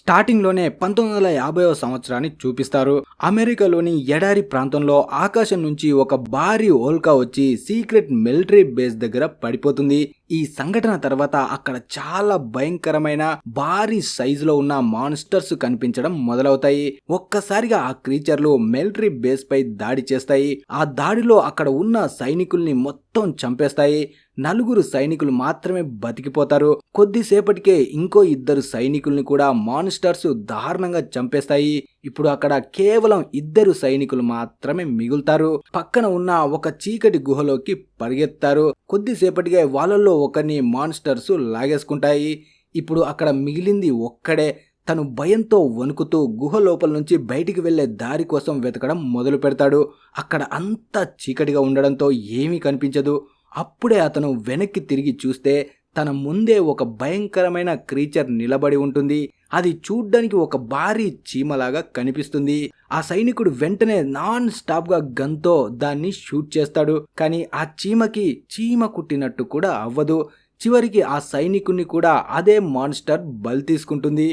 Starting లోనే 1950వ సంవత్సరాన్ని చూపిస్తారు. అమెరికాలోని ఎడారి ప్రాంతంలో ఆకాశం నుంచి ఒక భారీ ఓల్కా వచ్చి సీక్రెట్ మిలిటరీ బేస్ దగ్గర పడిపోతుంది. ఈ సంఘటన తర్వాత అక్కడ చాలా భయంకరమైన భారీ సైజులో ఉన్న మాన్స్టర్స్ కనిపించడం మొదలవుతాయి. ఒక్కసారిగా ఆ క్రీచర్లు మిలిటరీ బేస్ పై దాడి చేస్తాయి. ఆ దాడిలో అక్కడ ఉన్న సైనికుల్ని మొత్తం చంపేస్తాయి. 4 సైనికులు మాత్రమే బతికిపోతారు. కొద్దిసేపటికే ఇంకో 2 సైనికుల్ని కూడా మాన్స్టర్స్ దారుణంగా చంపేస్తాయి. ఇప్పుడు అక్కడ కేవలం 2 సైనికులు మాత్రమే మిగులుతారు. పక్కన ఉన్న ఒక చీకటి గుహలోకి పరిగెత్తారు. కొద్దిసేపటికే వాళ్ళల్లో ఒకరిని మాన్స్టర్స్ లాగేసుకుంటాయి. ఇప్పుడు అక్కడ మిగిలింది ఒక్కడే. తను భయంతో వణుకుతూ గుహ లోపల నుంచి బయటికి వెళ్లే దారి కోసం వెతకడం మొదలు పెడతాడు. అక్కడ అంతా చీకటిగా ఉండడంతో ఏమీ కనిపించదు. అప్పుడే అతను వెనక్కి తిరిగి చూస్తే తన ముందే ఒక భయంకరమైన క్రీచర్ నిలబడి ఉంటుంది. అది చూడ్డానికి ఒక భారీ చీమలాగా కనిపిస్తుంది. ఆ సైనికుడు వెంటనే నాన్ స్టాప్ గా గన్తో దాన్ని షూట్ చేస్తాడు. కానీ ఆ చీమకి చీమ కుట్టినట్టు కూడా అవ్వదు. చివరికి ఆ సైనికుడిని కూడా అదే మాన్స్టర్ బలి తీసుకుంటుంది.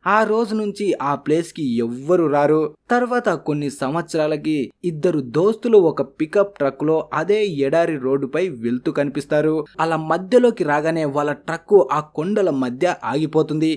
ఆ రోజు నుంచి ఆ ప్లేస్ కి ఎవ్వరు రారు. తర్వాత కొన్ని సంవత్సరాలకి 2 దోస్తులు ఒక పికప్ ట్రక్ లో అదే ఎడారి రోడ్డుపై వెళ్తూ కనిపిస్తారు. అలా మధ్యలోకి రాగానే వాళ్ళ ట్రక్కు ఆ కొండల మధ్య ఆగిపోతుంది.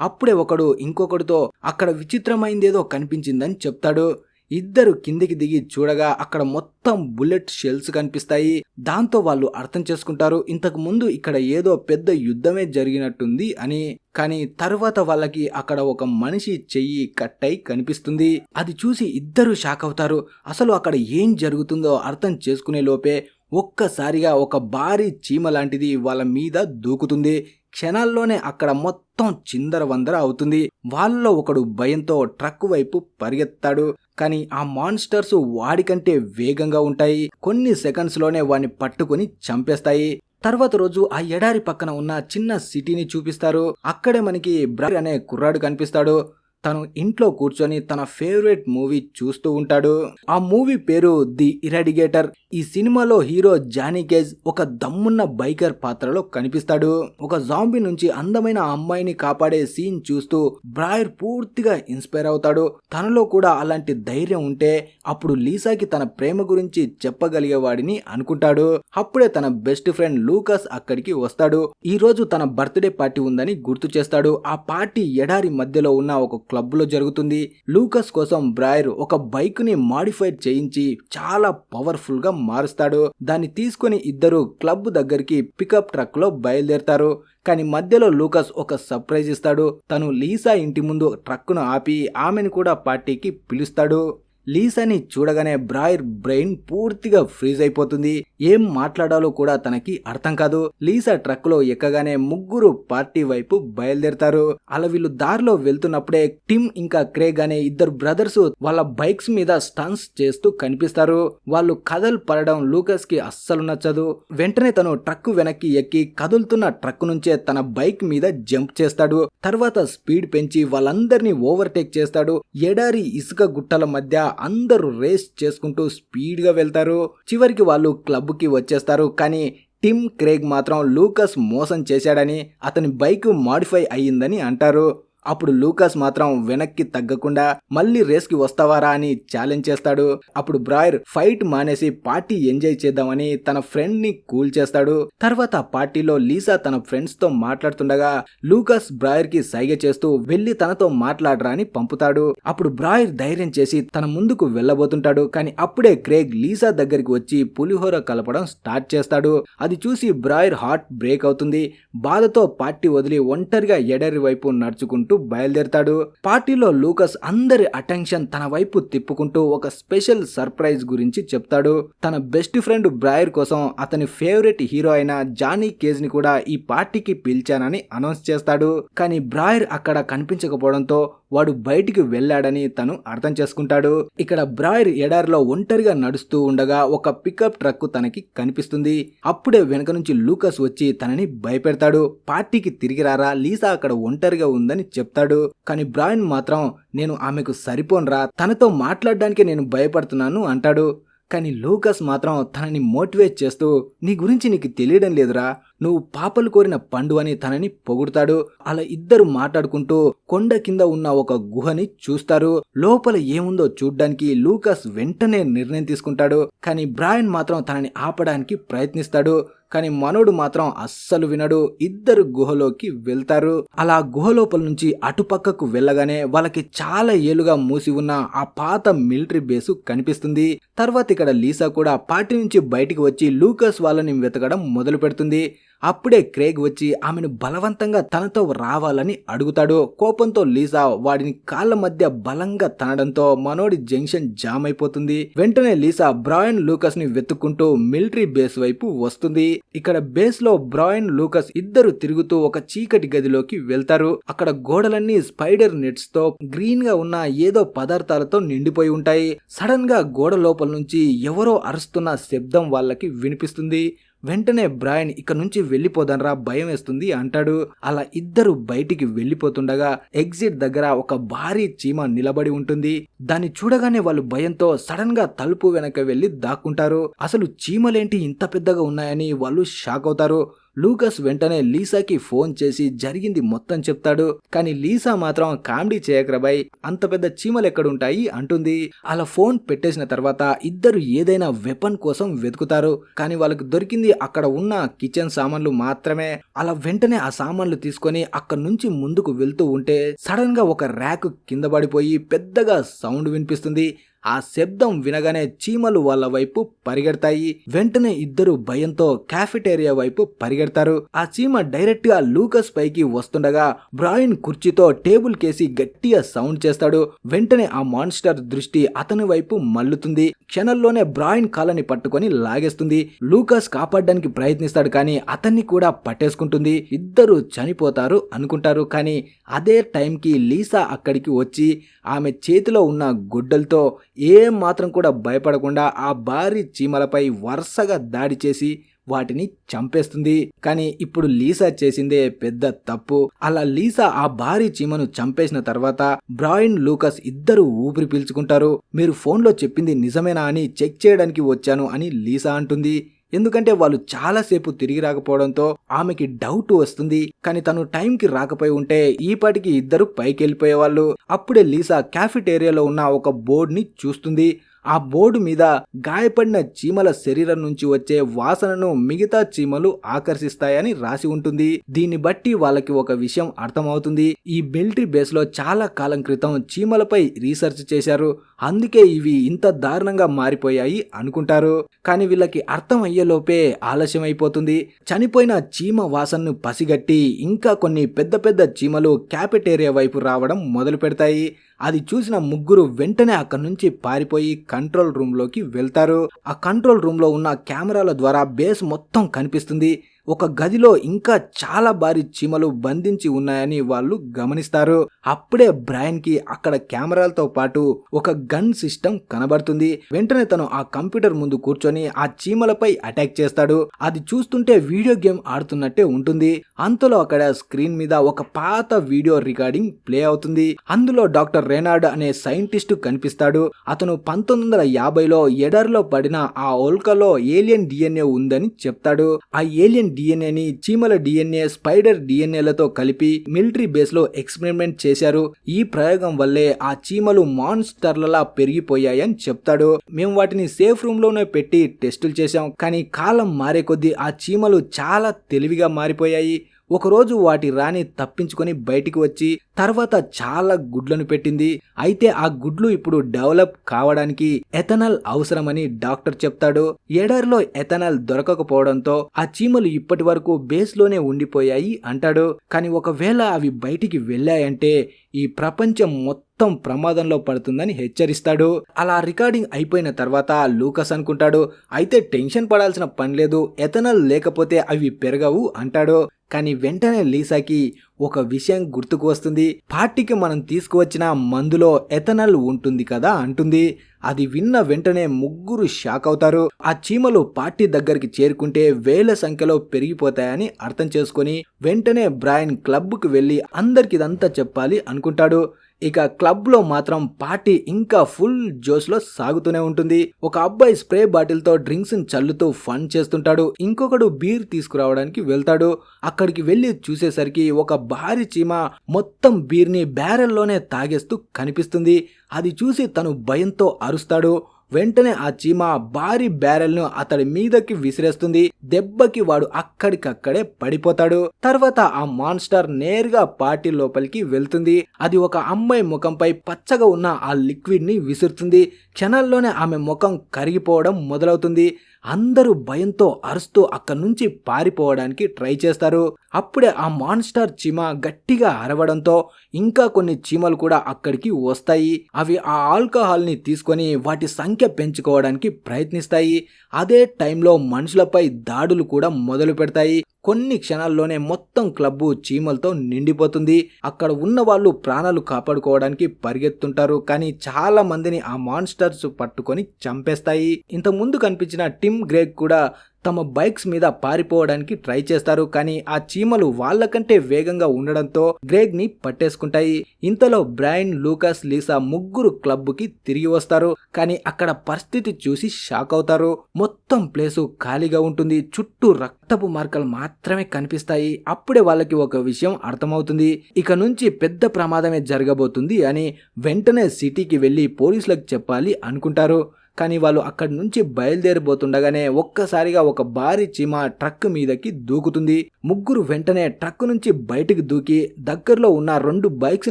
అప్పుడే ఒకడు ఇంకొకడితో అక్కడ విచిత్రమైందేదో కనిపించిందని చెప్తాడు. 2 కిందికి దిగి చూడగా అక్కడ మొత్తం బుల్లెట్ షెల్స్ కనిపిస్తాయి. దాంతో వాళ్ళు అర్థం చేసుకుంటారు ఇంతకు ముందు ఇక్కడ ఏదో పెద్ద యుద్ధమే జరిగినట్టుంది అని. కానీ తర్వాత వాళ్ళకి అక్కడ ఒక మనిషి చెయ్యి కట్టై కనిపిస్తుంది. అది చూసి 2 షాక్ అవుతారు. అసలు అక్కడ ఏం జరుగుతుందో అర్థం చేసుకునే లోపే ఒక్కసారిగా ఒక భారీ చీమ లాంటిది వాళ్ళ మీద దూకుతుంది. క్షణాల్లోనే అక్కడ మొత్తం చిందరవందర అవుతుంది. వాళ్ళలో ఒకడు భయంతో ట్రక్ వైపు పరిగెత్తాడు. కానీ ఆ మాన్స్టర్స్ వాడికంటే వేగంగా ఉంటాయి. కొన్ని సెకండ్స్ లోనే వాడిని పట్టుకుని చంపేస్తాయి. తర్వాత రోజు ఆ ఎడారి పక్కన ఉన్న చిన్న సిటీని చూపిస్తారు. అక్కడే మనకి బ్రైర్ అనే కుర్రాడు కనిపిస్తాడు. తను ఇంట్లో కూర్చొని తన ఫేవరెట్ మూవీ చూస్తూ ఉంటాడు. ఆ మూవీ పేరు ది ఇరాడిగేటర్. ఈ సినిమాలో హీరో జానీ కేజ్ ఒక దమ్మున్న బైకర్ పాత్రలో కనిపిస్తాడు. ఒక జాంబీ నుంచి అందమైన అమ్మాయిని కాపాడే సీన్ చూస్తూ బ్రైర్ పూర్తిగా ఇన్స్పైర్ అవుతాడు. తనలో కూడా అలాంటి ధైర్యం ఉంటే అప్పుడు లీసాకి తన ప్రేమ గురించి చెప్పగలిగేవాడిని అనుకుంటాడు. అప్పుడే తన బెస్ట్ ఫ్రెండ్ లూకస్ అక్కడికి వస్తాడు. ఈ రోజు తన బర్త్డే పార్టీ ఉందని గుర్తు చేస్తాడు. ఆ పార్టీ ఎడారి మధ్యలో ఉన్న ఒక క్లబ్ లో జరుగుతుంది. లూకస్ కోసం బ్రైర్ ఒక బైక్ ని మాడిఫై చేయించి చాలా పవర్ఫుల్ గా మారుస్తాడు. దాన్ని తీసుకుని 2 క్లబ్ దగ్గరికి పికప్ ట్రక్ లో బయలుదేరతారు. కానీ మధ్యలో లూకస్ ఒక సర్ప్రైజ్ ఇస్తాడు. తను లీసా ఇంటి ముందు ట్రక్కును ఆపి ఆమెను కూడా పార్టీకి పిలుస్తాడు. లీసాని చూడగానే బ్రైర్ బ్రెయిన్ పూర్తిగా ఫ్రీజ్ అయిపోతుంది. ఏం మాట్లాడాలో కూడా తనకి అర్థం కాదు. లీసా ట్రక్ లో ఎక్కగానే 3 పార్టీ వైపు బయలుదేరతారు. అలా వీళ్ళు దారిలో వెళ్తున్నప్పుడే టిమ్ ఇంకా క్రేగ్ అనే 2 బ్రదర్స్ వాళ్ళ బైక్స్ మీద స్టన్స్ చేస్తూ కనిపిస్తారు. వాళ్ళు కథలు పడడం లూకస్ కి అస్సలు నచ్చదు. వెంటనే తను ట్రక్ వెనక్కి ఎక్కి కదులుతున్న ట్రక్ నుంచే తన బైక్ మీద జంప్ చేస్తాడు. తర్వాత స్పీడ్ పెంచి వాళ్ళందరినీ ఓవర్టేక్ చేస్తాడు. ఎడారి ఇసుక గుట్టల మధ్య అందరూ రేస్ చేసుకుంటూ స్పీడ్ గా వెళ్తారు. చివరికి వాళ్ళు క్లబ్ కి వచ్చేస్తారు. కానీ టిమ్ క్రేగ్ మాత్రం లూకస్ మోసం చేశాడని అతని బైక్ మాడిఫై అయ్యిందని అంటారు. అప్పుడు లూకస్ మాత్రం వెనక్కి తగ్గకుండా మళ్ళీ రేస్ కి వస్తావారా అని ఛాలెంజ్ చేస్తాడు. అప్పుడు బ్రైర్ ఫైట్ మానేసి పార్టీ ఎంజాయ్ చేద్దామని తన ఫ్రెండ్ ని కూల్ చేస్తాడు. తర్వాత పార్టీలో లీసా తన ఫ్రెండ్స్ తో మాట్లాడుతుండగా లూకస్ బ్రైర్ కి సైగ చేస్తూ వెళ్లి తనతో మాట్లాడరా అని పంపుతాడు. అప్పుడు బ్రైర్ ధైర్యం చేసి తన ముందుకు వెళ్లబోతుంటాడు. కానీ అప్పుడే క్రేగ్ లీసా దగ్గరికి వచ్చి పులిహోర కలపడం స్టార్ట్ చేస్తాడు. అది చూసి బ్రైర్ హార్ట్ బ్రేక్ అవుతుంది. బాధతో పార్టీ వదిలి ఒంటరిగా ఎడరి వైపు నడుచుకుంటూ బయలుదేరతాడు. పార్టీలో లూకస్ అందరి అటెన్షన్ తన వైపు తిప్పుకుంటూ ఒక స్పెషల్ సర్ప్రైజ్ గురించి చెప్తాడు. తన బెస్ట్ ఫ్రెండ్ బ్రైర్ కోసం అతని ఫేవరెట్ హీరో అయిన జానీ కేజ్ ని కూడా ఈ పార్టీకి పిలిచానని అనౌన్స్ చేస్తాడు. కానీ బ్రైర్ అక్కడ కనిపించకపోవడంతో వాడు బయటికి వెళ్ళాడని తను అర్థం చేసుకుంటాడు. ఇక్కడ బ్రైర్ ఎడారిలో ఒంటరిగా నడుస్తూ ఉండగా ఒక పికప్ ట్రక్ తనకి కనిపిస్తుంది. అప్పుడే వెనక నుంచి లూకస్ వచ్చి తనని భయపెడతాడు. పార్టీకి తిరిగి రారా, లీసా అక్కడ ఒంటరిగా ఉందని చెప్తాడు. కానీ బ్రైన్ మాత్రం నేను ఆమెకు సరిపోన్రా, తనతో మాట్లాడడానికే నేను భయపడుతున్నాను అంటాడు. కానీ లూకస్ మాత్రం తనని మోటివేట్ చేస్తూ నీ గురించి నీకు తెలియడం లేదురా, నువ్వు పాపలు కోరిన పండు అని తనని పొగుడుతాడు. అలా ఇద్దరు మాట్లాడుకుంటూ కొండ కింద ఉన్న ఒక గుహని చూస్తారు. లోపల ఏముందో చూడ్డానికి లూకాస్ వెంటనే నిర్ణయం తీసుకుంటాడు. కానీ బ్రాయన్ మాత్రం తనని ఆపడానికి ప్రయత్నిస్తాడు. కానీ మనోడు మాత్రం అస్సలు వినడు. ఇద్దరు గుహలోకి వెళ్తారు. అలా గుహ లోపల నుంచి అటుపక్కకు వెళ్ళగానే వాళ్ళకి చాలా ఏళ్లుగా మూసి ఉన్న ఆ పాత మిలిటరీ బేసు కనిపిస్తుంది. తర్వాత ఇక్కడ లీసా కూడా పార్టీ నుంచి బయటికి వచ్చి లూకాస్ వాళ్ళని వెతకడం మొదలు పెడుతుంది. అప్పుడే క్రేగ్ వచ్చి ఆమెను బలవంతంగా తనతో రావాలని అడుగుతాడు. కోపంతో లీసా వాడిని కాళ్ళ మధ్య బలంగా తనడంతో మనోడి జంక్షన్ జామ్ అయిపోతుంది. వెంటనే లీసా బ్రాయన్ లూకాస్ ని వెతుక్కుంటూ మిలిటరీ బేస్ వైపు వస్తుంది. ఇక్కడ బేస్ లో బ్రాయన్ లూకాస్ ఇద్దరు తిరుగుతూ ఒక చీకటి గదిలోకి వెళ్తారు. అక్కడ గోడలన్నీ స్పైడర్ నెట్స్ తో గ్రీన్ గా ఉన్న ఏదో పదార్థాలతో నిండిపోయి ఉంటాయి. సడన్ గా గోడ లోపల నుంచి ఎవరో అరుస్తున్న శబ్దం వాళ్ళకి వినిపిస్తుంది. వెంటనే బ్రాయన్ ఇక నుంచి వెళ్ళిపోదనరా, భయం వేస్తుంది అంటాడు. అలా ఇద్దరు బయటికి వెళ్ళిపోతుండగా ఎగ్జిట్ దగ్గర ఒక భారీ చీమ నిలబడి ఉంటుంది. దాన్ని చూడగానే వాళ్ళు భయంతో సడన్ గా తలుపు వెనక వెళ్లి దాక్కుంటారు. అసలు చీమలేంటి ఇంత పెద్దగా ఉన్నాయని వాళ్ళు షాక్ అవుతారు. లూకాస్ వెంటనే లీసాకి ఫోన్ చేసి జరిగింది మొత్తం చెప్తాడు. కానీ లీసా మాత్రం కామెడీ చేయకరాబాయ్, అంత పెద్ద చీమలు ఎక్కడుంటాయి అంటుంది. అలా ఫోన్ పెట్టేసిన తర్వాత ఇద్దరు ఏదైనా వెపన్ కోసం వెతుకుతారు. కానీ వాళ్ళకి దొరికింది అక్కడ ఉన్న కిచెన్ సామాన్లు మాత్రమే. అలా వెంటనే ఆ సామాన్లు తీసుకొని అక్కడ నుంచి ముందుకు వెళ్తూ ఉంటే సడన్ గా ఒక ర్యాక్ కింద పడిపోయి పెద్దగా సౌండ్ వినిపిస్తుంది. ఆ శబ్దం వినగానే చీమలు వాళ్ళ వైపు పరిగెడతాయి. వెంటనే ఇద్దరు భయంతో కాఫెటేరియా వైపు పరిగెడతారు. ఆ చీమ డైరెక్ట్ గా లూకాస్ పైకి వస్తుండగా బ్రాయన్ కుర్చీతో టేబుల్ కేసి గట్టిగా సౌండ్ చేస్తాడు. వెంటనే ఆ మాన్స్టర్ దృష్టి అతని వైపు మల్లుతుంది. క్షణంలోనే బ్రాయన్ కాళ్ళని పట్టుకొని లాగేస్తుంది. లూకాస్ కాపాడడానికి ప్రయత్నిస్తాడు కానీ అతన్ని కూడా పట్టేసుకుంటుంది. ఇద్దరు చనిపోతారు అనుకుంటారు. కానీ అదే టైంకి లీసా అక్కడికి వచ్చి ఆమె చేతిలో ఉన్న గుడ్డలతో ఏం మాత్రం కూడా భయపడకుండా ఆ భారీ చీమలపై వరుసగా దాడి చేసి వాటిని చంపేస్తుంది. కానీ ఇప్పుడు లీసా చేసిందే పెద్ద తప్పు. అలా లీసా ఆ భారీ చీమను చంపేసిన తర్వాత బ్రాయన్ లూకాస్ ఇద్దరు ఊపిరి పీల్చుకుంటారు. మీరు ఫోన్లో చెప్పింది నిజమేనా అని చెక్ చేయడానికి వచ్చాను అని లీసా అంటుంది. ఎందుకంటే వాళ్ళు చాలాసేపు తిరిగి రాకపోవడంతో ఆమెకి డౌట్ వస్తుంది. కానీ తను టైంకి రాకపోయి ఉంటే ఈ పాటికి ఇద్దరు పైకి వెళ్ళిపోయేవాళ్ళు. అప్పుడే లీసా కాఫెటేరియాలో ఉన్న ఒక బోర్డుని చూస్తుంది. ఆ బోర్డు మీద గాయపడిన చీమల శరీరం నుంచి వచ్చే వాసనను మిగతా చీమలు ఆకర్షిస్తాయని రాసి ఉంటుంది. దీన్ని బట్టి వాళ్ళకి ఒక విషయం అర్థమవుతుంది. ఈ మిలిటరీ బేస్ లో చాలా కాలం క్రితం చీమలపై రీసెర్చ్ చేశారు. అందుకే ఇవి ఇంత దారుణంగా మారిపోయాయి అనుకుంటారు. కానీ వీళ్ళకి అర్థం అయ్యేలోపే ఆలస్యం అయిపోతుంది. చనిపోయిన చీమ వాసనను పసిగట్టి ఇంకా కొన్ని పెద్ద పెద్ద చీమలు కాఫెటేరియా వైపు రావడం మొదలు పెడతాయి. అది చూసిన ముగ్గురు వెంటనే అక్కడి నుంచి పారిపోయి కంట్రోల్ రూమ్ లోకి వెళ్తారు. ఆ కంట్రోల్ రూమ్ లో ఉన్న కెమెరాల ద్వారా బేస్ మొత్తం కనిపిస్తుంది. ఒక గదిలో ఇంకా చాలా భారీ చీమలు బంధించి ఉన్నాయని వాళ్ళు గమనిస్తారు. అప్పుడే బ్రాయన్ కి అక్కడ కెమెరాలతో పాటు ఒక గన్ సిస్టమ్ కనబడుతుంది. వెంటనే తను ఆ కంప్యూటర్ ముందు కూర్చొని ఆ చీమలపై అటాక్ చేస్తాడు. అది చూస్తుంటే వీడియో గేమ్ ఆడుతున్నట్టే ఉంటుంది. అంతలో అక్కడ స్క్రీన్ మీద ఒక పాత వీడియో రికార్డింగ్ ప్లే అవుతుంది. అందులో డాక్టర్ రెనార్డ్ అనే సైంటిస్ట్ కనిపిస్తాడు. అతను 1950లో ఎడారిలో పడిన ఆ ఓల్కాలో ఏలియన్ డిఎన్ఏ ఉందని చెప్తాడు. ఆ ఏలియన్ డిఎన్ఏని చీమల డిఎన్ఏ, స్పైడర్ డిఎన్ఏలతో కలిపి మిలిటరీ బేస్ లో ఎక్స్పెరిమెంట్ చేశారు. ఈ ప్రయోగం వల్లే ఆ చీమలు మాన్స్టర్లలా పెరిగిపోయాయని చెప్తాడు. మేము వాటిని సేఫ్ రూమ్ లోనే పెట్టి టెస్టులు చేశాం. కానీ కాలం మారే కొద్దీ ఆ చీమలు చాలా తెలివిగా మారిపోయాయి. ఒకరోజు వాటి రాణి తప్పించుకొని బయటికి వచ్చి తర్వాత చాలా గుడ్లను పెట్టింది. అయితే ఆ గుడ్లు ఇప్పుడు డెవలప్ కావడానికి ఎథనాల్ అవసరమని డాక్టర్ చెప్తాడు. ఎడారిలో ఎథనాల్ దొరకకపోవడంతో ఆ చీమలు ఇప్పటి వరకు బేస్ లోనే ఉండిపోయాయి అంటాడు. కానీ ఒకవేళ అవి బయటికి వెళ్ళాయంటే ఈ ప్రపంచం మొత్తం ప్రమాదంలో పడుతుందని హెచ్చరిస్తాడు. అలా రికార్డింగ్ అయిపోయిన తర్వాత లూకాస్ అనుకుంటాడు, అయితే టెన్షన్ పడాల్సిన పని లేదు, ఎథనాల్ లేకపోతే అవి పెరగవు అంటాడు. కానీ వెంటనే లీసాకి ఒక విషయం గుర్తుకు వస్తుంది. పార్టీకి మనం తీసుకువచ్చిన మందులో ఎథనాల్ ఉంటుంది కదా అంటుంది. అది విన్న వెంటనే ముగ్గురు షాక్ అవుతారు. ఆ చీమలు పార్టీ దగ్గరికి చేరుకుంటే వేల సంఖ్యలో పెరిగిపోతాయని అర్థం చేసుకుని వెంటనే బ్రాయన్ క్లబ్కు వెళ్లి అందరికి ఇదంతా చెప్పాలి అనుకుంటాడు. ఇక క్లబ్ లో మాత్రం పార్టీ ఇంకా ఫుల్ జోష్ లో సాగుతూనే ఉంటుంది. ఒక అబ్బాయి స్ప్రే బాటిల్ తో డ్రింక్స్ చల్లుతూ ఫన్ చేస్తుంటాడు. ఇంకొకడు బీర్ తీసుకురావడానికి వెళ్తాడు. అక్కడికి వెళ్లి చూసేసరికి ఒక భారీ చీమ మొత్తం బీర్ ని బ్యారెల్లోనే తాగేస్తూ కనిపిస్తుంది. అది చూసి తను భయంతో అరుస్తాడు. వెంటనే ఆ చీమ భారీ బ్యారెల్ ను అతడి మీదకి విసిరేస్తుంది. దెబ్బకి వాడు అక్కడికక్కడే పడిపోతాడు. తర్వాత ఆ మాన్స్టర్ నేరుగా పార్టీ లోపలికి వెళ్తుంది. అది ఒక అమ్మాయి ముఖంపై పచ్చగా ఉన్న ఆ లిక్విడ్ ని విసురుతుంది. క్షణాల్లోనే ఆమె ముఖం కరిగిపోవడం మొదలవుతుంది. అందరూ భయంతో అరుస్తూ అక్కడి నుంచి పారిపోవడానికి ట్రై చేస్తారు. అప్పుడే ఆ మాన్స్టర్ చీమ గట్టిగా అరవడంతో ఇంకా కొన్ని చీమలు కూడా అక్కడికి వస్తాయి. అవి ఆ ఆల్కహాల్ ని తీసుకొని వాటి సంఖ్య పెంచుకోవడానికి ప్రయత్నిస్తాయి. అదే టైంలో మనుషులపై దాడులు కూడా మొదలు పెడతాయి. కొన్ని క్షణాల్లోనే మొత్తం క్లబ్బు చీమలతో నిండిపోతుంది. అక్కడ ఉన్న వాళ్ళు ప్రాణాలు కాపాడుకోవడానికి పరిగెత్తుంటారు. కానీ చాలా మందిని ఆ మాన్స్టర్స్ పట్టుకొని చంపేస్తాయి. ఇంత ముందు కనిపించిన టిమ్ గ్రేగ్ కూడా తమ బైక్స్ మీద పారిపోవడానికి ట్రై చేస్తారు. కానీ ఆ చీమలు వాళ్ళకంటే వేగంగా ఉండడంతో గ్రేగ్ ని పట్టేసుకుంటాయి. ఇంతలో బ్రైన్, లూకస్, లీసా ముగ్గురు క్లబ్ కి తిరిగి వస్తారు. కానీ అక్కడ పరిస్థితి చూసి షాక్ అవుతారు. మొత్తం ప్లేసు ఖాళీగా ఉంటుంది. చుట్టూ రక్తపు మార్కలు మాత్రమే కనిపిస్తాయి. అప్పుడే వాళ్ళకి ఒక విషయం అర్థమవుతుంది. ఇక నుంచి పెద్ద ప్రమాదమే జరగబోతుంది అని వెంటనే సిటీకి వెళ్లి పోలీసులకు చెప్పాలి అనుకుంటారు. కానీ వాళ్ళు అక్కడి నుంచి బయలుదేరిపోతుండగానే ఒక్కసారిగా ఒక భారీ చీమ ట్రక్ మీదకి దూకుతుంది. ముగ్గురు వెంటనే ట్రక్ నుంచి బయటికి దూకి దగ్గరలో ఉన్న 2 బైక్స్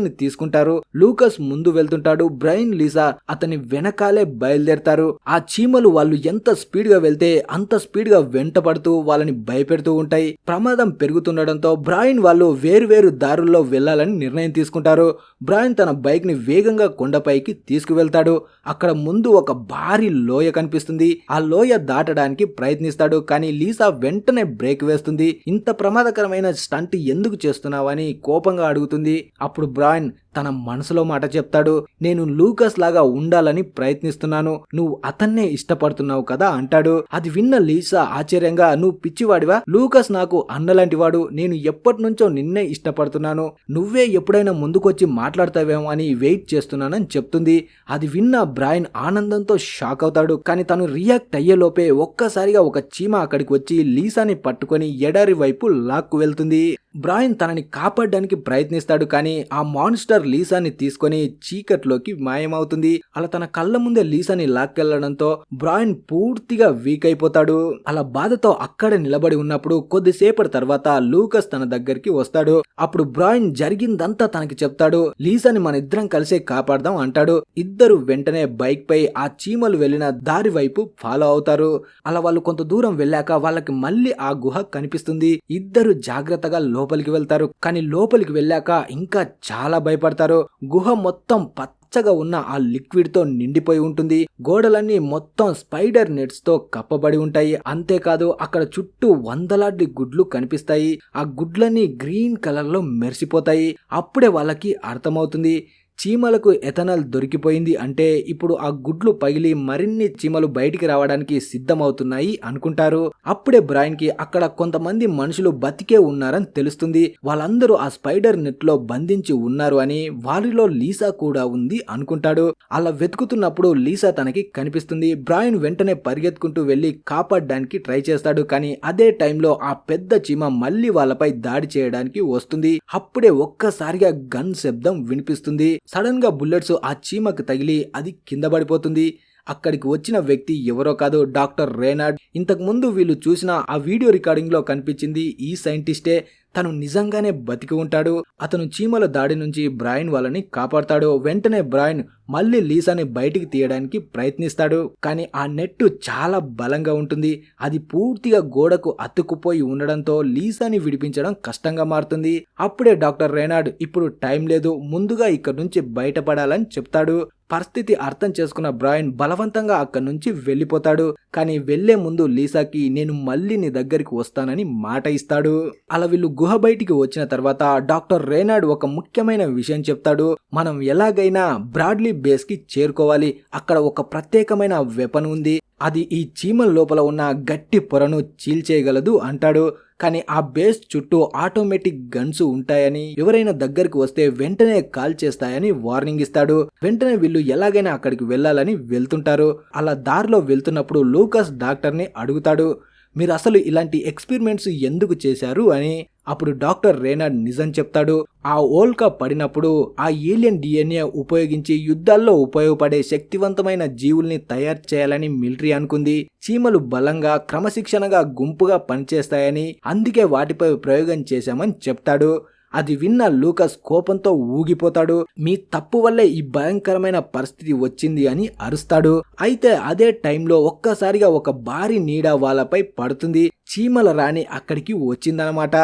ని తీసుకుంటారు. లూకస్ ముందు వెళ్తుంటాడు. బ్రైన్, లీసా అతని వెనకాలే బయలుదేరతారు. ఆ చీమలు వాళ్ళు ఎంత స్పీడ్ గా వెళ్తే అంత స్పీడ్ గా వెంటపడుతూ వాళ్ళని భయపెడుతూ ఉంటాయి. ప్రమాదం పెరుగుతుండడంతో బ్రైన్ వాళ్ళు వేరువేరు దారుల్లో వెళ్లాలని నిర్ణయం తీసుకుంటారు. బ్రైన్ తన బైక్ ని వేగంగా కొండపైకి తీసుకువెళ్తాడు. అక్కడ ముందు ఒక భారీ లోయ కనిపిస్తుంది. ఆ లోయ దాటడానికి ప్రయత్నిస్తాడు. కానీ లీసా వెంటనే బ్రేక్ వేస్తుంది. ఇంత ప్రమాదకరమైన స్టంట్ ఎందుకు చేస్తున్నావని కోపంగా అడుగుతుంది. అప్పుడు బ్రైన్ తన మనసులో మాట చెప్తాడు. నేను లూకస్ లాగా ఉండాలని ప్రయత్నిస్తున్నాను, నువ్వు అతన్నే ఇష్టపడుతున్నావు కదా అంటాడు. అది విన్న లీసా ఆశ్చర్యంగా, నువ్వు పిచ్చివాడివా? లూకస్ నాకు అన్నలాంటి వాడు. నేను ఎప్పటి నుంచో నిన్నే ఇష్టపడుతున్నాను. నువ్వే ఎప్పుడైనా ముందుకొచ్చి మాట్లాడతావేమో అని వెయిట్ చేస్తున్నానని చెప్తుంది. అది విన్న బ్రైన్ ఆనందంతో షాక్ అవుతాడు. కానీ తను రియాక్ట్ అయ్యేలోపే ఒక్కసారిగా ఒక చీమ అక్కడికి వచ్చి లీసాని పట్టుకొని ఎడారి వైపు లాక్కు వెళ్తుంది. బ్రైన్ తనని కాపాడడానికి ప్రయత్నిస్తాడు. కానీ ఆ మాన్స్టర్ లీసాని తీసుకొని చీకట్లోకి మాయమవుతుంది. అలా తన కళ్ళ ముందే లీసాని లాక్కెళ్లడంతో బ్రైన్ పూర్తిగా వీక్ అయిపోతాడు. అలా బాధతో అక్కడ నిలబడి ఉన్నప్పుడు కొద్దిసేపటి తర్వాత లూకస్ తన దగ్గరికి వస్తాడు. అప్పుడు బ్రైన్ జరిగిందంతా తనకి చెప్తాడు. లీసాని మన ఇద్దరం కలిసే కాపాడదాం అంటాడు. ఇద్దరు వెంటనే బైక్ పై ఆ చీమలు వెళ్లిన దారి వైపు ఫాలో అవుతారు. అలా వాళ్ళు కొంత దూరం వెళ్ళాక వాళ్ళకి మళ్ళీ ఆ గుహ కనిపిస్తుంది. ఇద్దరు జాగ్రత్తగా లోపలికి వెళ్తారు. కానీ లోపలికి వెళ్ళాక ఇంకా చాలా భయపడతారు. గుహ మొత్తం పచ్చగా ఉన్న ఆ లిక్విడ్ తో నిండిపోయి ఉంటుంది. గోడలన్నీ మొత్తం స్పైడర్ నెట్స్ తో కప్పబడి ఉంటాయి. అంతేకాదు అక్కడ చుట్టూ వందలాది గుడ్లు కనిపిస్తాయి. ఆ గుడ్లన్నీ గ్రీన్ కలర్ లో మెరిసిపోతాయి. అప్పుడే వాళ్ళకి అర్థమవుతుంది, చీమలకు ఎథనాల్ దొరికిపోయింది అంటే ఇప్పుడు ఆ గుడ్లు పగిలి మరిన్ని చీమలు బయటికి రావడానికి సిద్ధమవుతున్నాయి అనుకుంటారు. అప్పుడే బ్రైన్ కి అక్కడ కొంతమంది మనుషులు బతికే ఉన్నారని తెలుస్తుంది. వాళ్ళందరూ ఆ స్పైడర్ నెట్ లో బంధించి ఉన్నారు అని, వారిలో లీసా కూడా ఉంది అనుకుంటాడు. అలా వెతుకుతున్నప్పుడు లీసా తనకి కనిపిస్తుంది. బ్రైన్ వెంటనే పరిగెత్తుకుంటూ వెళ్లి కాపాడడానికి ట్రై చేస్తాడు. కానీ అదే టైంలో ఆ పెద్ద చీమ మళ్ళీ వాళ్ళపై దాడి చేయడానికి వస్తుంది. అప్పుడే ఒక్కసారిగా గన్ శబ్దం వినిపిస్తుంది. సడన్ గా బుల్లెట్స్ ఆ చీమకు తగిలి అది కింద పడిపోతుంది. అక్కడికి వచ్చిన వ్యక్తి ఎవరో కాదు, డాక్టర్ రేనార్డ్. ఇంతకు ముందు వీళ్ళు చూసిన ఆ వీడియో రికార్డింగ్ లో కనిపించింది ఈ సైంటిస్టే. తను నిజంగానే బతికి ఉంటాడు. అతను చీమల దాడి నుంచి బ్రైన్ వాళ్ళని కాపాడతాడు. వెంటనే బ్రైన్ మళ్ళీ లీసాని బయటికి తీయడానికి ప్రయత్నిస్తాడు. కానీ ఆ నెట్ చాలా బలంగా ఉంటుంది. అది పూర్తిగా గోడకు అతుక్కుపోయి ఉండడంతో లీసాని విడిపించడం కష్టంగా మారుతుంది. అప్పుడే డాక్టర్ రేనార్డ్ ఇప్పుడు టైం లేదు, ముందుగా ఇక్కడి నుంచి బయటపడాలని చెప్తాడు. పరిస్థితి అర్థం చేసుకున్న బ్రాయన్ బలవంతంగా అక్కడి నుంచి వెళ్ళిపోతాడు. కానీ వెళ్లే ముందు లీసాకి నేను మళ్ళీ నీ దగ్గరికి వస్తానని మాట ఇస్తాడు. అలా వీళ్ళు గుహ బయటికి వచ్చిన తర్వాత డాక్టర్ రేనాడ్ ఒక ముఖ్యమైన విషయం చెప్తాడు. మనం ఎలాగైనా బ్రాడ్లీ బేస్ కి చేరుకోవాలి. అక్కడ ఒక ప్రత్యేకమైన వెపన్ ఉంది. అది ఈ చీమల లోపల ఉన్న గట్టి పొరను చీల్చేయగలదు అంటాడు. కానీ ఆ బేస్ చుట్టూ ఆటోమేటిక్ గన్స్ ఉంటాయని, ఎవరైనా దగ్గరికి వస్తే వెంటనే కాల్ చేస్తాయని వార్నింగ్ ఇస్తాడు. వెంటనే వీళ్ళు ఎలాగైనా అక్కడికి వెళ్లాలని వెళ్తుంటారు. అలా దారిలో వెళ్తున్నప్పుడు లూకస్ డాక్టర్ని అడుగుతాడు, మీరు అసలు ఇలాంటి ఎక్స్పెరిమెంట్స్ ఎందుకు చేశారు అని. అప్పుడు డాక్టర్ రేనాడ్ నిజం చెప్తాడు. ఆ ఓల్కా పడినప్పుడు ఆ ఏలియన్ డిఎన్ఏ ఉపయోగించి యుద్ధాల్లో ఉపయోగపడే శక్తివంతమైన జీవుల్ని తయారు చేయాలని మిలిటరీ అనుకుంది. చీమలు బలంగా క్రమశిక్షణగా గుంపుగా పనిచేస్తాయని, అందుకే వాటిపై ప్రయోగం చేశామని చెప్తాడు. అది విన్న లూకస్ కోపంతో ఊగిపోతాడు. మీ తప్పు వల్లే ఈ భయంకరమైన పరిస్థితి వచ్చింది అని అరుస్తాడు. అయితే అదే టైంలో ఒక్కసారిగా ఒక భారీ నీడ వాళ్ళపై పడుతుంది. చీమల రాణి అక్కడికి వచ్చిందనమాట.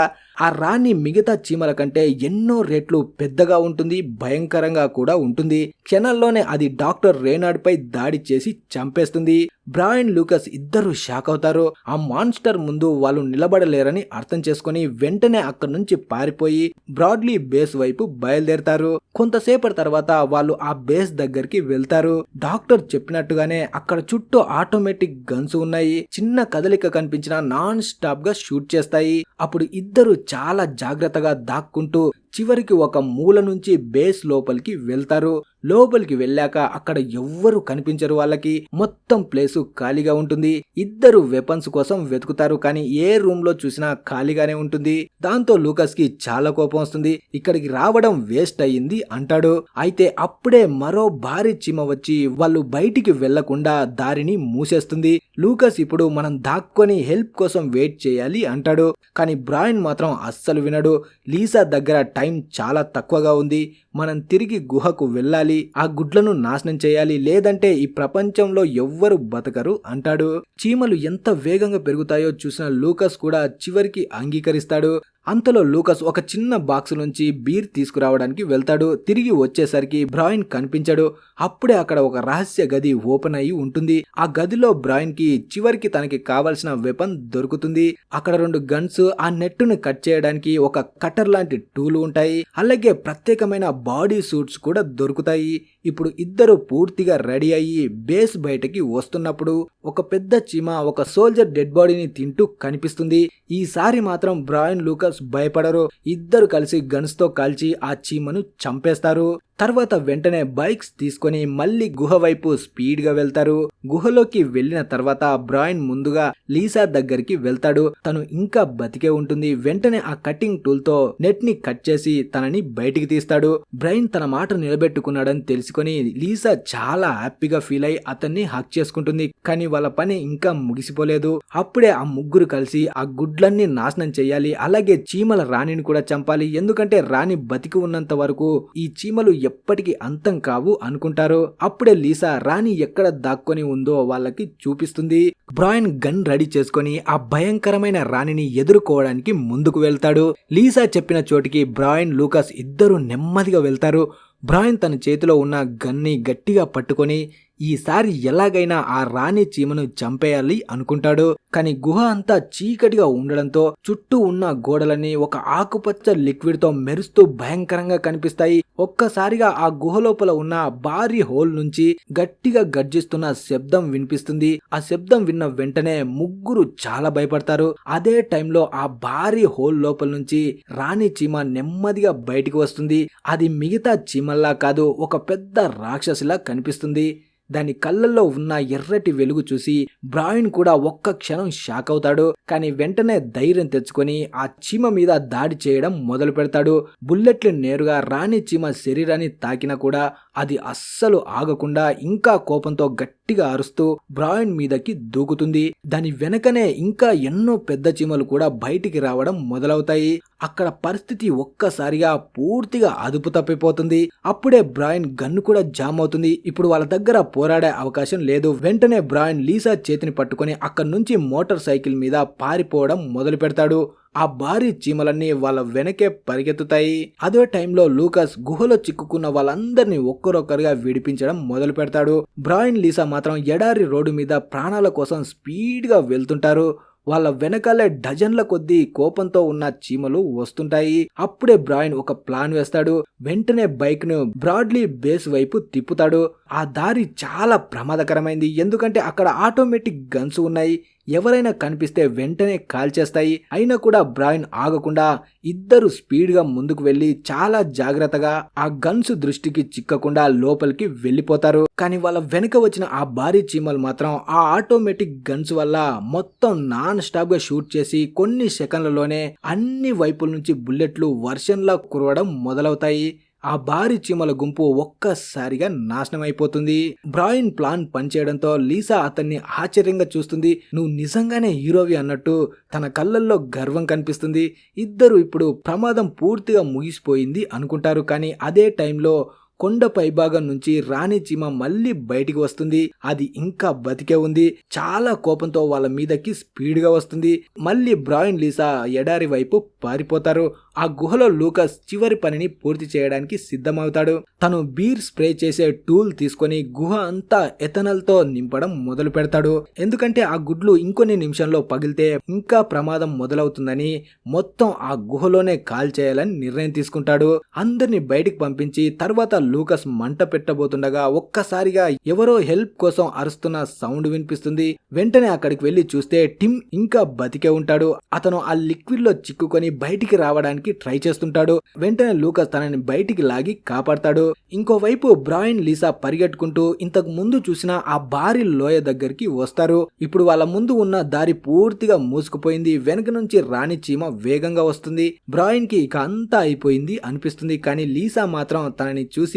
ఆ రాణి మిగతా చీమల కంటే ఎన్నో రెట్లు పెద్దగా ఉంటుంది, భయంకరంగా కూడా ఉంటుంది. క్షణాల్లోనే అది డాక్టర్ రేనాడ్ పై దాడి చేసి చంపేస్తుంది. బ్రాయన్ లూకస్ ఇద్దరు షాక్ అవుతారు. ఆ మాన్స్టర్ ముందు వాళ్ళు నిలబడలేరని అర్థం చేసుకుని వెంటనే అక్కడి నుంచి పారిపోయి బ్రాడ్లీ బేస్ వైపు బయలుదేరతారు. కొంతసేపటి తర్వాత వాళ్ళు ఆ బేస్ దగ్గరికి వెళ్తారు. డాక్టర్ చెప్పినట్టుగానే అక్కడ చుట్టూ ఆటోమేటిక్ గన్స్ ఉన్నాయి. చిన్న కదలిక కనిపించిన నాన్ స్టాప్ గా షూట్ చేస్తాయి. అప్పుడు ఇద్దరు చాలా జాగ్రత్తగా దాక్కుంటూ చివరికి ఒక మూల నుంచి బేస్ లోపలికి వెళ్తారు. లోపలికి వెళ్ళాక అక్కడ ఎవ్వరు కనిపించరు. వాళ్ళకి మొత్తం ప్లేసు ఖాళీగా ఉంటుంది. ఇద్దరు వెపన్స్ కోసం వెతుకుతారు. కానీ ఏ రూమ్ లో చూసినా ఖాళీగానే ఉంటుంది. దాంతో లూకస్ కి చాలా కోపం వస్తుంది. ఇక్కడికి రావడం వేస్ట్ అయ్యింది అంటాడు. అయితే అప్పుడే మరో భారీ చీమ వచ్చి వాళ్ళు బయటికి వెళ్లకుండా దారిని మూసేస్తుంది. లూకస్ ఇప్పుడు మనం దాక్కొని హెల్ప్ కోసం వెయిట్ చేయాలి అంటాడు. కానీ బ్రాయన్ మాత్రం అస్సలు వినడు. లీసా దగ్గర టైం చాలా తక్కువగా ఉంది. మనం తిరిగి గుహకు వెళ్ళాలి. ఆ గుడ్లను నాశనం చేయాలి, లేదంటే ఈ ప్రపంచంలో ఎవ్వరు బతకరు అంటాడు. చీమలు ఎంత వేగంగా పెరుగుతాయో చూసిన లూకస్ కూడా చివరికి అంగీకరిస్తాడు. అంతలో లూకస్ ఒక చిన్న బాక్స్ నుంచి బీర్ తీసుకురావడానికి వెళ్తాడు. తిరిగి వచ్చేసరికి బ్రాయన్ కనిపించాడు. అప్పుడే అక్కడ ఒక రహస్య గది ఓపెన్ అయి ఉంటుంది. ఆ గదిలో బ్రాయన్ కి చివరికి తనకి కావలసిన వెపన్ దొరుకుతుంది. అక్కడ 2 గన్స్, ఆ నెట్టును కట్ చేయడానికి ఒక కటర్ లాంటి టూల్ ఉంటాయి. అలాగే ప్రత్యేకమైన బాడీ సూట్స్ కూడా దొరుకుతాయి. ఇప్పుడు ఇద్దరు పూర్తిగా రెడీ అయ్యి బేస్ బయటకి వస్తున్నప్పుడు ఒక పెద్ద చీమ ఒక సోల్జర్ డెడ్ బాడీని తింటూ కనిపిస్తుంది. ఈసారి మాత్రం బ్రాయన్ లూకస్ భయపడరు. ఇద్దరు కలిసి గన్స్ తో కాల్చి ఆ చీమను చంపేస్తారు. తర్వాత వెంటనే బైక్స్ తీసుకొని మళ్ళీ గుహ వైపు స్పీడ్ గా వెళ్తారు. గుహలోకి వెళ్లిన తర్వాత బ్రాయన్ ముందుగా లీసా దగ్గరికి వెళ్తాడు. తను ఇంకా బతికే ఉంటుంది. వెంటనే ఆ కటింగ్ టూల్ తో నెట్ ని కట్ చేసి తనని బయటికి తీస్తాడు. బ్రాయన్ తన మాట నిలబెట్టుకున్నాడని తెలుసుకొని లీసా చాలా హ్యాపీగా ఫీల్ అయి అతన్ని హక్ చేసుకుంటుంది. కానీ వాళ్ళ పని ఇంకా ముగిసిపోలేదు. అప్పుడే ఆ ముగ్గురు కలిసి ఆ గుడ్లన్నీ నాశనం చేయాలి. అలాగే చీమల రాణిని కూడా చంపాలి. ఎందుకంటే రాణి బతికి ఉన్నంత వరకు ఈ చీమలు ఎప్పటికీ అంతం కావు అనుకుంటారు. అప్పుడే లీసా రాణి ఎక్కడ దాక్కొని ఉందో వాళ్ళకి చూపిస్తుంది. బ్రాయన్ గన్ రెడీ చేసుకొని ఆ భయంకరమైన రాణిని ఎదుర్కోవడానికి ముందుకు వెళ్తాడు. లీసా చెప్పిన చోటికి బ్రాయన్ లూకస్ ఇద్దరు నెమ్మదిగా వెళ్తారు. బ్రాయన్ తన చేతిలో ఉన్న గన్ని గట్టిగా పట్టుకొని ఈసారి ఎలాగైనా ఆ రాణి చీమను చంపేయాలి అనుకుంటాడు. కానీ గుహ అంతా చీకటిగా ఉండడంతో చుట్టూ ఉన్న గోడలని ఒక ఆకుపచ్చ లిక్విడ్ తో మెరుస్తూ భయంకరంగా కనిపిస్తాయి. ఒక్కసారిగా ఆ గుహ లోపల ఉన్న భారీ హోల్ నుంచి గట్టిగా గర్జిస్తున్న శబ్దం వినిపిస్తుంది. ఆ శబ్దం విన్న వెంటనే ముగ్గురు చాలా భయపడతారు. అదే టైంలో ఆ భారీ హోల్ లోపల నుంచి రాణి చీమ నెమ్మదిగా బయటికి వస్తుంది. అది మిగతా చీమల్లా కాదు, ఒక పెద్ద రాక్షసిలా కనిపిస్తుంది. దాని కళ్ళల్లో ఉన్న ఎర్రటి వెలుగు చూసి బ్రాయన్ కూడా ఒక్క క్షణం షాక్ అవుతాడు. కానీ వెంటనే ధైర్యం తెచ్చుకొని ఆ చీమ మీద దాడి చేయడం మొదలు పెడతాడు. బుల్లెట్లు నేరుగా రాణి చీమ శరీరాన్ని తాకినా కూడా అది అస్సలు ఆగకుండా ఇంకా కోపంతో గట్టిగా అరుస్తూ బ్రాయన్ మీదకి దూకుతుంది. దాని వెనకనే ఇంకా ఎన్నో పెద్ద చీమలు కూడా బయటికి రావడం మొదలవుతాయి. అక్కడ పరిస్థితి ఒక్కసారిగా పూర్తిగా అదుపు తప్పిపోతుంది. అప్పుడే బ్రాయన్ గన్ను కూడా జామ్ అవుతుంది. ఇప్పుడు వాళ్ళ దగ్గర పోరాడే అవకాశం లేదు. వెంటనే బ్రాయన్ లీసా చేతిని పట్టుకొని అక్కడి నుంచి మోటార్ సైకిల్ మీద పారిపోవడం మొదలు పెడతాడు. ఆ భారీ చీమలన్నీ వాళ్ళ వెనకే పరిగెత్తుతాయి. అదే టైంలో లూకస్ గుహలో చిక్కుకున్న వాళ్ళందరినీ ఒక్కరొక్కరుగా విడిపించడం మొదలు పెడతాడు. బ్రాయన్ లీసా మాత్రం ఎడారి రోడ్డు మీద ప్రాణాల కోసం స్పీడ్ గా వెళ్తుంటారు. వాళ్ళ వెనకాలే డజన్ల కొద్దీ కోపంతో ఉన్న చీమలు వస్తుంటాయి. అప్పుడే బ్రాయన్ ఒక ప్లాన్ వేస్తాడు. వెంటనే బైక్ ను బ్రాడ్లీ బేస్ వైపు తిప్పుతాడు. ఆ దారి చాలా ప్రమాదకరమైంది, ఎందుకంటే అక్కడ ఆటోమేటిక్ గన్స్ ఉన్నాయి. ఎవరైనా కనిపిస్తే వెంటనే కాల్ చేస్తాయి. అయినా కూడా బ్రాయన్ ఆగకుండా ఇద్దరు స్పీడ్ గా ముందుకు వెళ్లి చాలా జాగ్రత్తగా ఆ గన్స్ దృష్టికి చిక్కకుండా లోపలికి వెళ్లిపోతారు. కానీ వాళ్ళ వెనక వచ్చిన ఆ భారీ చీమలు మాత్రం ఆ ఆటోమేటిక్ గన్స్ వల్ల మొత్తం నాన్ స్టాప్ గా షూట్ చేసి కొన్ని సెకండ్లలోనే అన్ని వైపుల నుంచి బుల్లెట్లు వర్షంలా కురవడం మొదలవుతాయి. ఆ భారీ చీమల గుంపు ఒక్కసారిగా నాశనం అయిపోతుంది. బ్రాయన్ ప్లాన్ పనిచేయడంతో లీసా అతన్ని ఆశ్చర్యంగా చూస్తుంది. నువ్వు నిజంగానే హీరోవి అన్నట్టు తన కళ్ళల్లో గర్వం కనిపిస్తుంది. ఇద్దరు ఇప్పుడు ప్రమాదం పూర్తిగా ముగిసిపోయింది అనుకుంటారు. కానీ అదే టైంలో కొండ పైభాగం నుంచి రాణి చీమ మళ్ళీ బయటికి వస్తుంది. అది ఇంకా బతికే ఉంది. చాలా కోపంతో వాళ్ళ మీదకి స్పీడ్ గా వస్తుంది. మళ్ళీ బ్రాయన్ లీసా ఎడారి వైపు పారిపోతారు. ఆ గుహలో లూకస్ చివరి పనిని పూర్తి చేయడానికి సిద్ధమవుతాడు. తను బీర్ స్ప్రే చేసే టూల్ తీసుకొని గుహ అంతా ఎథనాల్ తో నింపడం మొదలు పెడతాడు. ఎందుకంటే ఆ గుడ్లు ఇంకొన్ని నిమిషంలో పగిలితే ఇంకా ప్రమాదం మొదలవుతుందని మొత్తం ఆ గుహలోనే కాల్ చేయాలని నిర్ణయం తీసుకుంటాడు. అందరిని బయటికి పంపించి తర్వాత లూకస్ మంట పెట్టబోతుండగా ఒక్కసారిగా ఎవరో హెల్ప్ కోసం అరుస్తున్న సౌండ్ వినిపిస్తుంది. వెంటనే అక్కడికి వెళ్లి చూస్తే టిమ్ ఇంకా బతికే ఉంటాడు. అతను ఆ లిక్విడ్ లో చిక్కుకొని బయటికి రావడానికి ట్రై చేస్తుంటాడు. వెంటనే లూకస్ తనని బయటికి లాగి కాపాడతాడు. ఇంకోవైపు బ్రాయన్ లీసా పరిగెట్టుకుంటూ ఇంతకు ముందు చూసిన ఆ భారీ లోయ దగ్గరికి వస్తారు. ఇప్పుడు వాళ్ళ ముందు ఉన్న దారి పూర్తిగా మూసుకుపోయింది. వెనక నుంచి రాణి చీమ వేగంగా వస్తుంది. బ్రాయన్ కి ఇక అంతా అయిపోయింది అనిపిస్తుంది. కానీ లీసా మాత్రం తనని చూసి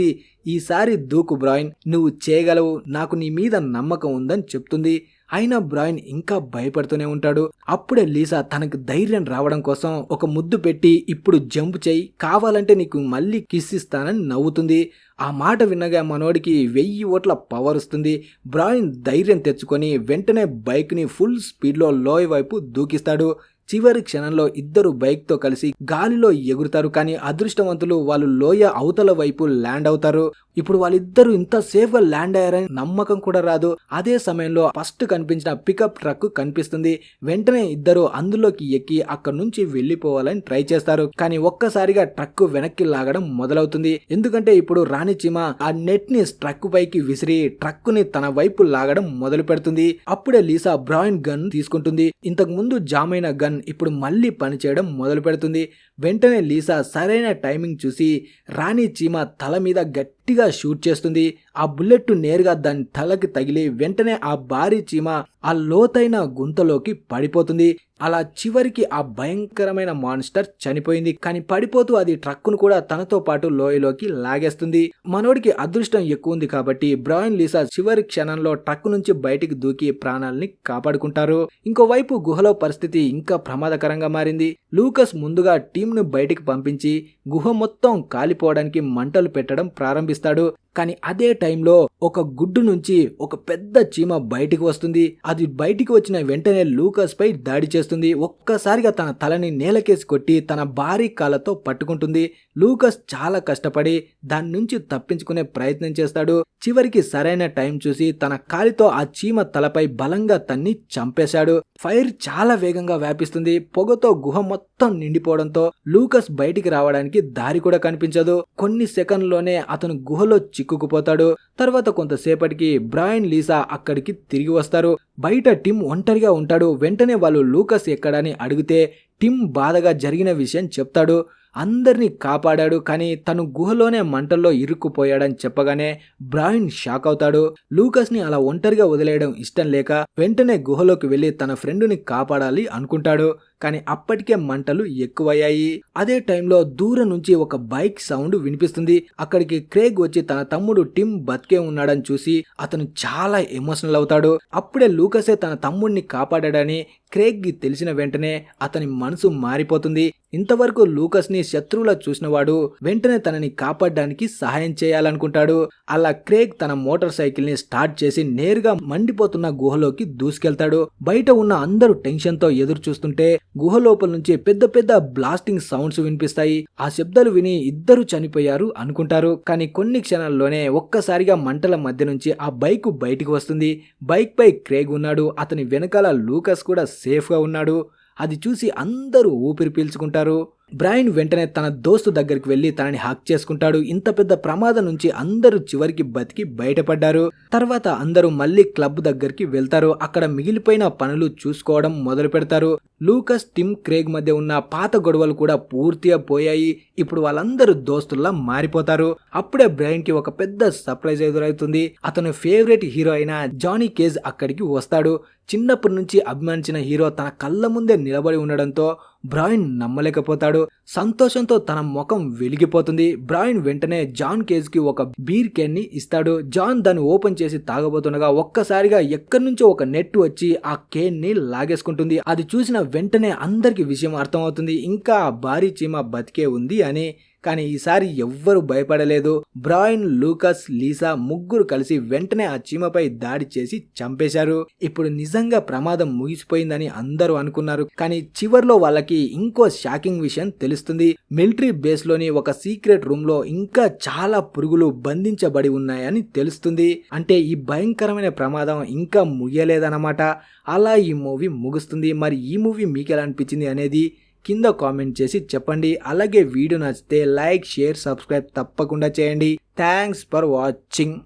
ఈసారి దూకు బ్రాయన్, నువ్వు చేయగలవు, నాకు నీ మీద నమ్మకం ఉందని చెప్తుంది. అయినా బ్రాయన్ ఇంకా భయపడుతూనే ఉంటాడు. అప్పుడే లీసా తనకు ధైర్యం రావడం కోసం ఒక ముద్దు పెట్టి ఇప్పుడు జంప్ చేయి, కావాలంటే నీకు మళ్ళీ కిస్ ఇస్తానని నవ్వుతుంది. ఆ మాట విన్నగా మనోడికి 1000 ఓట్ల పవర్ వస్తుంది. బ్రాయన్ ధైర్యం తెచ్చుకొని వెంటనే బైక్ ని ఫుల్ స్పీడ్ లో లోయ వైపు దూకిస్తాడు. చివరి క్షణంలో ఇద్దరు బైక్ తో కలిసి గాలిలో ఎగురుతారు. కానీ అదృష్టవంతులు వాళ్ళు లోయ అవతల వైపు ల్యాండ్ అవుతారు. ఇప్పుడు వాళ్ళిద్దరూ ఇంత సేఫ్ గా ల్యాండ్ అయ్యారని నమ్మకం కూడా రాదు. అదే సమయంలో ఫస్ట్ కనిపించిన పికప్ ట్రక్ కనిపిస్తుంది. వెంటనే ఇద్దరు అందులోకి ఎక్కి అక్కడి నుంచి వెళ్లిపోవాలని ట్రై చేస్తారు. కానీ ఒక్కసారిగా ట్రక్ వెనక్కి లాగడం మొదలవుతుంది. ఎందుకంటే ఇప్పుడు రాణి చీమ ఆ నెట్ ని ట్రక్ పైకి విసిరి ట్రక్ ని తన వైపు లాగడం మొదలు పెడుతుంది. అప్పుడే లీసా బ్రాయన్ గన్ తీసుకుంటుంది. ఇంతకు ముందు జామ్ అయిన గన్ ఇప్పుడు మళ్ళీ పనిచేయడం మొదలు పెడుతుంది. వెంటనే లీసా సరైన టైమింగ్ చూసి రాణి చీమ తల మీద గట్టిగా షూట్ చేస్తుంది. ఆ బుల్లెట్ నేరుగా దాని తలకి తగిలి వెంటనే ఆ భారీ చీమ ఆ లోతైన గుంతలోకి పడిపోతుంది. అలా చివరికి ఆ భయంకరమైన మాన్స్టర్ చనిపోయింది. కానీ పడిపోతూ అది ట్రక్కును కూడా తనతో పాటు లోయలోకి లాగేస్తుంది. మనోడికి అదృష్టం ఎక్కువ ఉంది కాబట్టి బ్రాయన్ లీసా చివరి క్షణంలో ట్రక్ నుంచి బయటికి దూకి ప్రాణాలని కాపాడుకుంటారు. ఇంకోవైపు గుహలో పరిస్థితి ఇంకా ప్రమాదకరంగా మారింది. లూకస్ ముందుగా టీంను బయటికి పంపించి గుహ మొత్తం కాలిపోవడానికి మంటలు పెట్టడం ప్రారంభిస్తాడు. కానీ అదే టైంలో ఒక గుడ్డు నుంచి ఒక పెద్ద చీమ బయటికి వస్తుంది. అది బయటికి వచ్చిన వెంటనే లూకస్ పై దాడి చేస్తుంది. ఒక్కసారిగా తన తలని నేలకేసి కొట్టి తన భారీ కాళ్ళతో పట్టుకుంటుంది. లూకస్ చాలా కష్టపడి దాని నుంచి తప్పించుకునే ప్రయత్నం చేస్తాడు. చివరికి సరైన టైం చూసి తన కాలితో ఆ చీమ తలపై బలంగా తన్ని చంపేశాడు. ఫైర్ చాలా వేగంగా వ్యాపిస్తుంది. పొగతో గుహ మొత్తం నిండిపోవడంతో లూకస్ బయటికి రావడానికి దారి కూడా కనిపించదు. కొన్ని సెకండ్లోనే అతను గుహలో చిక్కుకుపోతాడు. తర్వాత కొంతసేపటికి బ్రాయన్ లీసా అక్కడికి తిరిగి వస్తారు. బయట టిమ్ ఒంటరిగా ఉంటాడు. వెంటనే వాళ్ళు లూకస్ ఎక్కడని అడిగితే టిమ్ బాధగా జరిగిన విషయం చెప్తాడు. అందరినీ కాపాడాడు, కానీ తను గుహలోనే మంటల్లో ఇరుక్కుపోయాడని చెప్పగానే బ్రాయన్ షాక్ అవుతాడు. లూకస్ ని అలా ఒంటరిగా వదిలేయడం ఇష్టం లేక వెంటనే గుహలోకి వెళ్లి తన ఫ్రెండుని కాపాడాలి అనుకుంటాడు. కానీ అప్పటికే మంటలు ఎక్కువయ్యాయి. అదే టైంలో దూరం నుంచి ఒక బైక్ సౌండ్ వినిపిస్తుంది. అక్కడికి క్రేగ్ వచ్చి తన తమ్ముడు టిమ్ బతికే ఉన్నాడని చూసి అతను చాలా ఎమోషనల్ అవుతాడు. అప్పుడే లూకసే తన తమ్ముడిని కాపాడాడని క్రేగ్ కి తెలిసిన వెంటనే అతని మనసు మారిపోతుంది. ఇంతవరకు లూకస్ ని శత్రువులా చూసినవాడు వెంటనే తనని కాపాడడానికి సహాయం చేయాలనుకుంటాడు. అలా క్రేగ్ తన మోటార్ సైకిల్ ని స్టార్ట్ చేసి నేరుగా మండిపోతున్న గుహలోకి దూసుకెళ్తాడు. బయట ఉన్న అందరూ టెన్షన్ తో ఎదురు చూస్తుంటే గుహ లోపల నుంచి పెద్ద పెద్ద బ్లాస్టింగ్ సౌండ్స్ వినిపిస్తాయి. ఆ శబ్దాలు విని ఇద్దరు చనిపోయారు అనుకుంటారు. కానీ కొన్ని క్షణాల్లోనే ఒక్కసారిగా మంటల మధ్య నుంచి ఆ బైక్ బయటికి వస్తుంది. బైక్ పై క్రేగ్ ఉన్నాడు. అతని వెనకాల లూకస్ కూడా సేఫ్ గా ఉన్నాడు. అది చూసి అందరూ ఊపిరి పీల్చుకుంటారు. బ్రైన్ వెంటనే తన దోస్తు దగ్గరికి వెళ్లి తనని హక్ చేసుకుంటాడు. ఇంత పెద్ద ప్రమాదం నుంచి అందరూ చివరికి బతికి బయటపడ్డారు. తర్వాత అందరూ మళ్ళీ క్లబ్ దగ్గరికి వెళ్తారు. అక్కడ మిగిలిపోయిన పనులు చూసుకోవడం మొదలు పెడతారు. లూకస్, టిమ్, క్రేగ్ మధ్య ఉన్న పాత గొడవలు కూడా పూర్తిగా పోయాయి. ఇప్పుడు వాళ్ళందరూ దోస్తుల్లా మారిపోతారు. అప్పుడే బ్రైన్ కి ఒక పెద్ద సర్ప్రైజ్ ఎదురవుతుంది. అతను ఫేవరెట్ హీరో అయిన జానీ కేజ్ అక్కడికి వస్తాడు. చిన్నప్పటి నుంచి అభిమానించిన హీరో తన కళ్ళ ముందే నిలబడి ఉండడంతో బ్రాయిన్ నమ్మలేకపోతాడు. సంతోషంతో తన ముఖం వెలిగిపోతుంది. బ్రాయిన్ వెంటనే జాన్ కేజ్ కి ఒక బీర్ క్యాన్ ని ఇస్తాడు. జాన్ దాన్ని ఓపెన్ చేసి తాగబోతుండగా ఒక్కసారిగా ఎక్కడి నుంచో ఒక నెట్ వచ్చి ఆ కేన్ ని లాగేసుకుంటుంది. అది చూసిన వెంటనే అందరికి విషయం అర్థమవుతుంది. ఇంకా ఆ భారీ చీమ బతికే ఉంది అని. కానీ ఈసారి ఎవ్వరు భయపడలేదు. బ్రాయిన్, లూకస్, లీసా ముగ్గురు కలిసి వెంటనే ఆ చీమపై దాడి చేసి చంపేశారు. ఇప్పుడు నిజంగా ప్రమాదం ముగిసిపోయిందని అందరూ అనుకున్నారు. కానీ చివర్లో వాళ్ళకి ఇంకో షాకింగ్ విషయం తెలుస్తుంది. మిలిటరీ బేస్ లోని ఒక సీక్రెట్ రూమ్ లో ఇంకా చాలా పురుగులు బంధించబడి ఉన్నాయని తెలుస్తుంది. అంటే ఈ భయంకరమైన ప్రమాదం ఇంకా ముగియలేదన్నమాట. అలా ఈ మూవీ ముగుస్తుంది. మరి ఈ మూవీ మీకు ఎలా అనిపించింది అనేది కింద కామెంట్ చేసి చెప్పండి. అలాగే వీడియో నచ్చితే లైక్, షేర్, సబ్స్క్రైబ్ తప్పకుండా చేయండి. Thanks for watching.